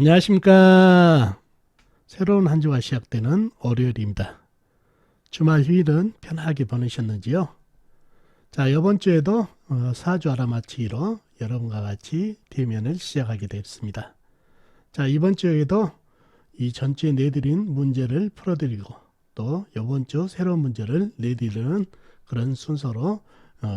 안녕하십니까. 새로운 한 주가 시작되는 월요일입니다. 주말 휴일은 편하게 보내셨는지요? 자, 이번 주에도 4주 알아맞히기로 여러분과 같이 대면을 시작하게 됐습니다. 자, 이번 주에도 이 전주에 내드린 문제를 풀어드리고 또 이번 주 새로운 문제를 내드리는 그런 순서로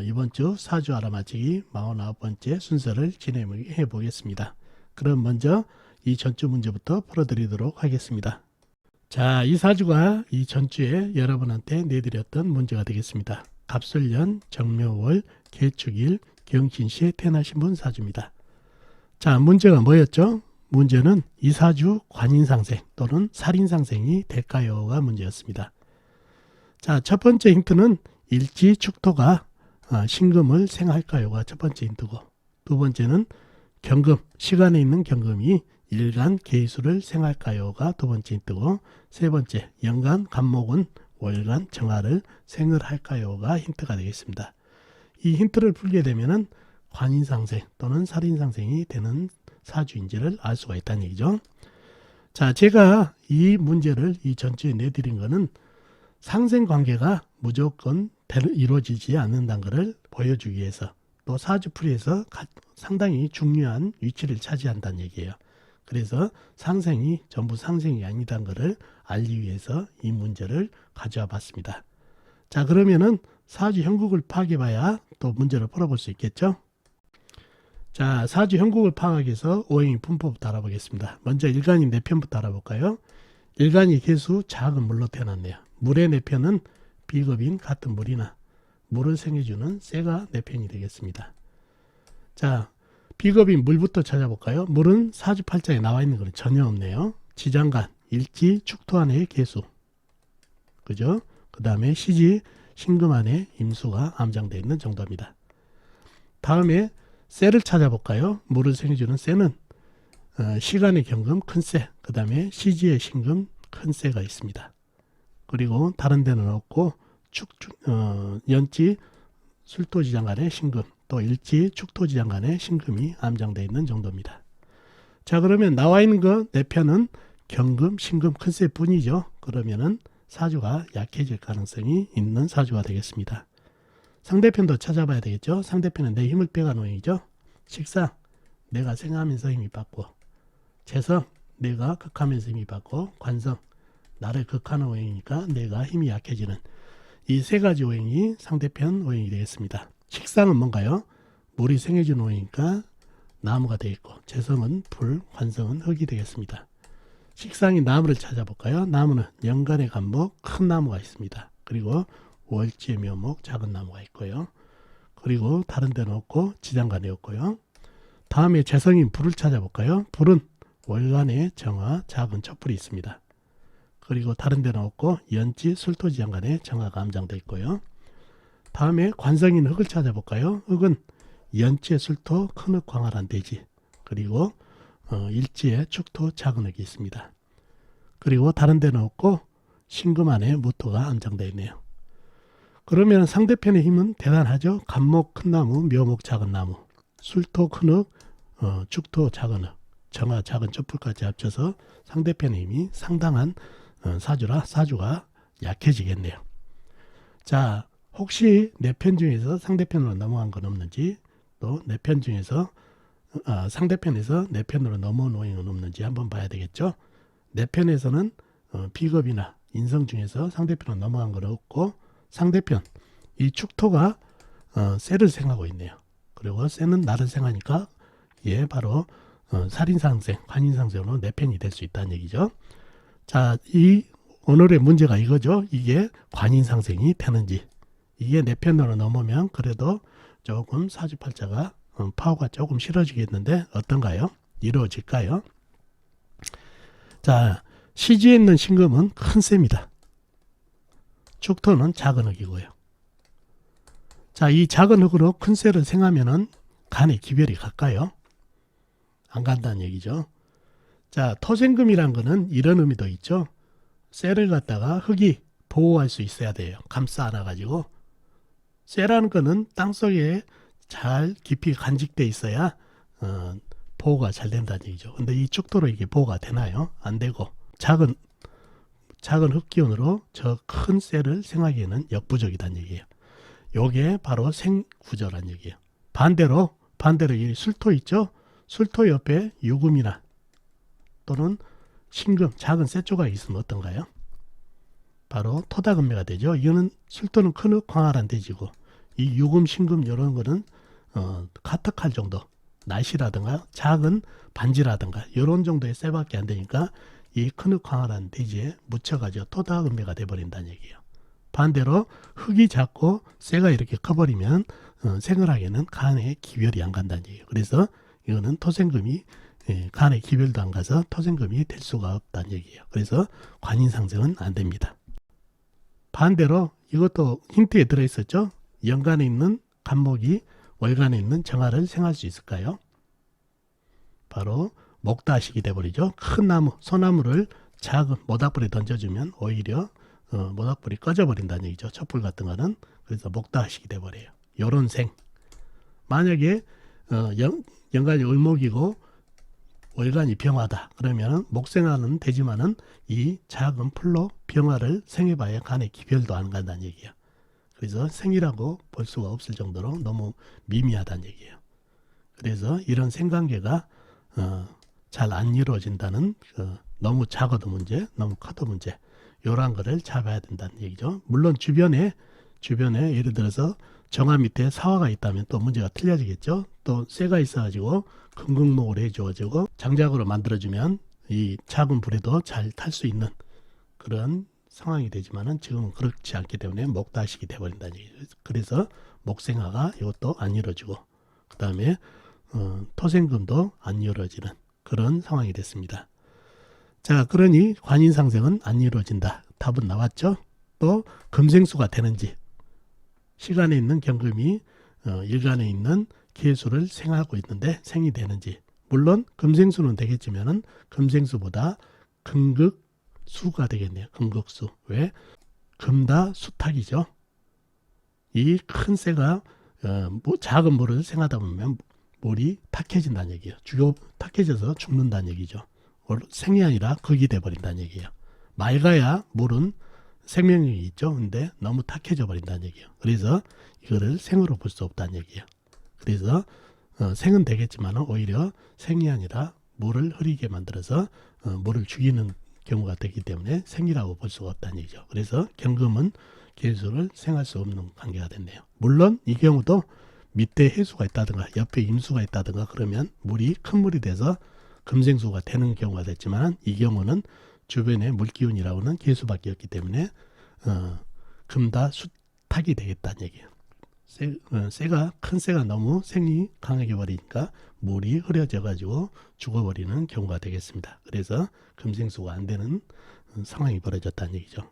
이번 주 4주 알아맞히기 49번째 순서를 진행해 보겠습니다. 그럼 먼저 이 전주 문제부터 풀어드리도록 하겠습니다. 자, 이 4주가 이 전주에 여러분한테 내드렸던 문제가 되겠습니다. 갑술년, 정묘월, 개축일, 경신시에 태어나신 분 4주입니다. 자, 문제가 뭐였죠? 문제는 이 4주 관인상생 또는 살인상생이 될까요가 문제였습니다. 자, 첫 번째 힌트는 일지 축토가 신금을 생할까요가 첫 번째 힌트고, 두 번째는 경금, 시간에 있는 경금이 일간 계수를 생할까요가 두 번째 힌트고, 세 번째 연간 간목은 월간 정화를 생을 할까요가 힌트가 되겠습니다. 이 힌트를 풀게 되면은 관인상생 또는 살인상생이 되는 사주인지를 알 수가 있다는 얘기죠. 자, 제가 이 문제를 이 전주에 내드린 거는 상생관계가 무조건 이루어지지 않는다는 것을 보여주기 위해서, 또 사주풀이에서 상당히 중요한 위치를 차지한다는 얘기예요. 그래서 상생이 전부 상생이 아니다는 것을 알기 위해서 이 문제를 가져와 봤습니다. 자, 그러면은 사주 형국을 파악해 봐야 또 문제를 풀어볼 수 있겠죠. 자, 사주 형국을 파악하기 위해서 오행의 분포부터 알아보겠습니다. 먼저 일간이 내 편부터 알아볼까요? 일간이 개수 작은 물로 태어났네요. 물의 내 편은 비급인 같은 물이나 물을 생해주는 쇠가 내 편이 되겠습니다. 자, 비급인 물부터 찾아볼까요? 물은 사주팔자에 나와 있는 건 전혀 없네요. 지장간, 일지, 축토 안의 개수, 그죠? 그 다음에 시지, 신금 안에 임수가 암장되어 있는 정도입니다. 다음에 쇠를 찾아볼까요? 물을 생해주는 쇠는 시간의 경금 큰 쇠, 그 다음에 시지의 신금 큰 쇠가 있습니다. 그리고 다른 데는 없고 연지, 술토지장 간의 신금, 또 일지, 축토지장 간의 신금이 암장되어 있는 정도입니다. 자, 그러면 나와 있는 거 내 편은 경금, 신금 큰 쇠 뿐이죠. 그러면은 사주가 약해질 가능성이 있는 사주가 되겠습니다. 상대편도 찾아봐야 되겠죠. 상대편은 내 힘을 빼간 오행이죠. 식상, 내가 생하면서 힘이 받고, 재성, 내가 극하면서 힘이 받고, 관성, 나를 극하는 오행이니까 내가 힘이 약해지는 이 세 가지 오행이 상대편 오행이 되겠습니다. 식상은 뭔가요? 물이 생해준 오행이니까 나무가 되겠고, 재성은 불, 관성은 흙이 되겠습니다. 식상이 나무를 찾아볼까요? 나무는 연간의 간목 큰 나무가 있습니다. 그리고 월지의 묘목 작은 나무가 있고요. 그리고 다른 데는 없고 지장간에 없고요. 다음에 재성인 불을 찾아볼까요? 불은 월간의 정화 작은 촛불이 있습니다. 그리고 다른 데는 없고 연지 술토지장간에 정화가 암장되어 있고요. 다음에 관성인 흙을 찾아볼까요? 흙은 연지의 술토 큰 흙 광활한 대지, 그리고 일지의 축토 작은 흙이 있습니다. 그리고 다른 데는 없고 신금 안에 무토가 암장되어 있네요. 그러면 상대편의 힘은 대단하죠. 간목 큰 나무, 묘목 작은 나무, 술토 큰 흙, 축토 작은 흙, 정화 작은 촛불까지 합쳐서 상대편의 힘이 상당한 사주라 사주가 약해지겠네요. 자, 혹시 내 편 중에서 상대편으로 넘어간 건 없는지, 또 내 편 중에서 상대편에서 내 편으로 넘어온 오행은 없는지 한번 봐야 되겠죠. 내 편에서는 비겁이나 인성 중에서 상대편으로 넘어간 건 없고, 상대편 이 축토가 쇠를 생하고 있네요. 그리고 쇠는 나를 생하니까 얘 바로 살인상생, 관인상생으로 내 편이 될 수 있다는 얘기죠. 자, 이 오늘의 문제가 이거죠. 이게 관인상생이 되는지, 이게 내 편으로 넘으면 그래도 조금 사주팔자가 파워가 조금 실어지겠는데 어떤가요? 이루어질까요? 자, 시지에 있는 신금은 큰 쇠입니다. 축토는 작은 흙이고요. 자, 이 작은 흙으로 큰 쇠를 생하면은 간의 기별이 갈까요? 안 간다는 얘기죠. 자, 토생금이란 거는 이런 의미도 있죠. 쇠를 갖다가 흙이 보호할 수 있어야 돼요. 감싸 안아가지고. 쇠라는 거는 땅속에 잘 깊이 간직돼 있어야 보호가 잘 된다는 얘기죠. 근데 이 축도로 이게 보호가 되나요? 안 되고 작은 흑기운으로 저 큰 셀을 생하기에는 역부족이다는 얘기예요. 요게 바로 생구조란 얘기예요. 반대로 이 술토 있죠? 술토 옆에 유금이나 또는 신금, 작은 쇠조가 있으면 어떤가요? 바로 토다금매가 되죠. 이거는 술토는 큰흙 광활한 대지고 이 유금, 신금 이런 거는 카특할 정도, 날씨라든가 작은 반지라든가 이런 정도의 쇠밖에 안 되니까 이 큰흙 광활한 대지에 묻혀가지고 토다금매가 돼버린다는 얘기예요. 반대로 흙이 작고 쇠가 이렇게 커버리면 생을하게는 간에 기별이 안 간다는 얘기예요. 그래서 이거는 토생금이 간에 기별도 안 가서 토생금이 될 수가 없다는 얘기예요. 그래서 관인상승은 안 됩니다. 반대로 이것도 힌트에 들어있었죠. 연간에 있는 간목이 월간에 있는 정화를 생할 수 있을까요? 바로 목다식이 돼버리죠. 큰 나무, 소나무를 작은 모닥불에 던져주면 오히려 모닥불이 꺼져버린다는 얘기죠. 촛불 같은 거는. 그래서 목다식이 돼버려요. 요런 생. 만약에 연간이 을목이고 월간이 병화다. 그러면 목생화는 되지만은 이 작은 풀로 병화를 생해봐야 간에 기별도 안 간다는 얘기예요. 그래서 생이라고 볼 수가 없을 정도로 너무 미미하다는 얘기예요. 그래서 이런 생관계가 잘 안 이루어진다는 너무 작아도 문제, 너무 커도 문제, 이러한 거를 잡아야 된다는 얘기죠. 물론 주변에 예를 들어서 정화 밑에 사화가 있다면 또 문제가 틀려지겠죠. 또 쇠가 있어가지고 금극목을 해줘가지고 장작으로 만들어주면 이 작은 불에도 잘 탈 수 있는 그런 상황이 되지만은 지금은 그렇지 않기 때문에 목다식이 돼버린다는 얘기죠. 그래서 목생화가 이것도 안 이루어지고 그 다음에 토생금도 안 이루어지는 그런 상황이 됐습니다. 자, 그러니 관인상생은 안 이루어진다. 답은 나왔죠. 또 금생수가 되는지, 시간에 있는 경금이 일간에 있는 계수를 생하고 있는데 생이 되는지, 물론 금생수는 되겠지만은 금생수보다 금극수가 되겠네요. 금극수. 왜? 금다 수탁이죠. 이 큰 쇠가 작은 물을 생하다 보면 물이 탁해진다는 얘기예요. 탁해져서 죽는다는 얘기죠. 생이 아니라 극이 돼버린다는 얘기예요. 맑아야 물은 생명력이 있죠. 근데 너무 탁해져 버린다는 얘기예요. 그래서 이거를 생으로 볼 수 없다는 얘기예요. 그래서 생은 되겠지만 오히려 생이 아니라 물을 흐리게 만들어서 물을 죽이는 경우가 되기 때문에 생이라고 볼 수가 없다는 얘기죠. 그래서 경금은 계수를 생할 수 없는 관계가 됐네요. 물론 이 경우도 밑에 해수가 있다든가 옆에 임수가 있다든가 그러면 물이 큰 물이 돼서 금생수가 되는 경우가 됐지만 이 경우는 주변에 물기운이라고 하는 계수밖에 없기 때문에 금다 수탁이 되겠다는 얘기예요. 큰 쇠가 너무 생이 강하게 버리니까 물이 흐려져 가지고 죽어버리는 경우가 되겠습니다. 그래서 금생수가 안 되는 상황이 벌어졌다는 얘기죠.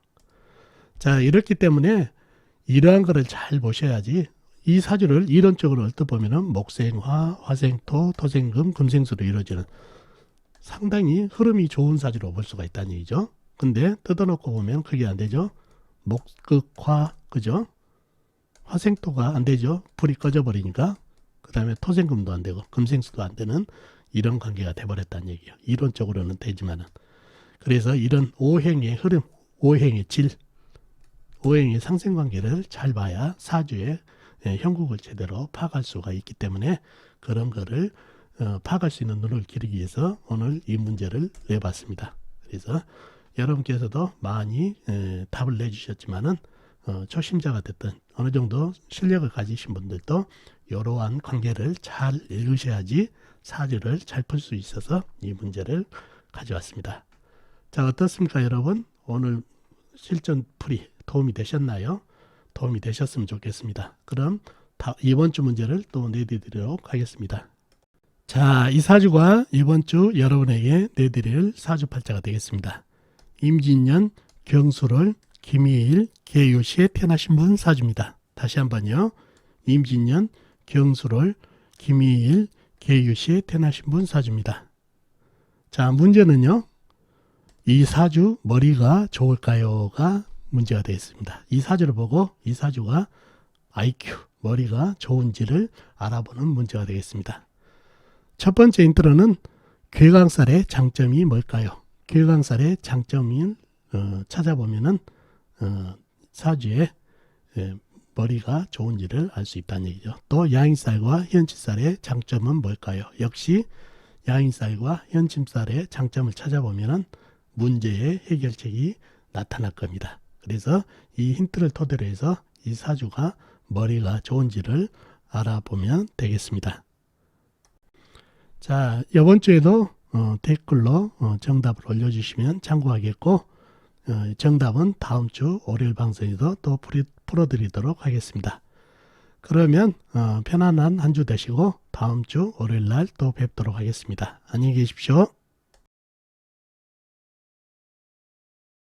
자, 이렇기 때문에 이러한 거를 잘 보셔야지 이 사주를 이론적으로 읊어보면 목생화, 화생토, 토생금, 금생수로 이루어지는 상당히 흐름이 좋은 사주로 볼 수가 있다는 얘기죠. 근데 뜯어놓고 보면 그게 안 되죠. 목극화, 그죠? 화생토가 안 되죠. 불이 꺼져버리니까. 그 다음에 토생금도 안 되고 금생수도 안 되는 이런 관계가 돼버렸다는 얘기예요. 이론적으로는 되지만은. 그래서 이런 오행의 흐름, 오행의 질, 오행의 상생관계를 잘 봐야 사주의 형국을 제대로 파악할 수가 있기 때문에 그런 거를 파악할 수 있는 눈을 기르기 위해서 오늘 이 문제를 내봤습니다. 그래서 여러분께서도 많이 답을 내주셨지만은 초심자가 됐든 어느 정도 실력을 가지신 분들도 이러한 관계를 잘 읽으셔야지 사주를 잘 풀 수 있어서 이 문제를 가져왔습니다. 자, 어떻습니까 여러분? 오늘 실전 풀이 도움이 되셨나요? 도움이 되셨으면 좋겠습니다. 그럼 이번 주 문제를 또 내드리도록 하겠습니다. 자, 이 사주가 이번 주 여러분에게 내드릴 사주팔자가 되겠습니다. 임진년 경술월 김희일 계유시에 태어나신 분 사주입니다. 다시 한번요. 임진년 경술월 김희일 계유시에 태어나신 분 사주입니다. 자, 문제는요. 이 사주 머리가 좋을까요가 문제가 되겠습니다. 이 사주를 보고 이 사주가 IQ, 머리가 좋은지를 알아보는 문제가 되겠습니다. 첫 번째 힌트로는 괴강살의 장점이 뭘까요? 괴강살의 장점을 찾아보면은 사주에 머리가 좋은지를 알 수 있다는 얘기죠. 또 양인살과 현침살의 장점은 뭘까요? 역시 양인살과 현침살의 장점을 찾아보면은 문제의 해결책이 나타날 겁니다. 그래서 이 힌트를 토대로 해서 이 사주가 머리가 좋은지를 알아보면 되겠습니다. 자, 이번 주에도 댓글로 정답을 올려주시면 참고하겠고, 정답은 다음 주 월요일 방송에서 또 풀어드리도록 하겠습니다. 그러면 편안한 한 주 되시고 다음 주 월요일 날 또 뵙도록 하겠습니다. 안녕히 계십시오.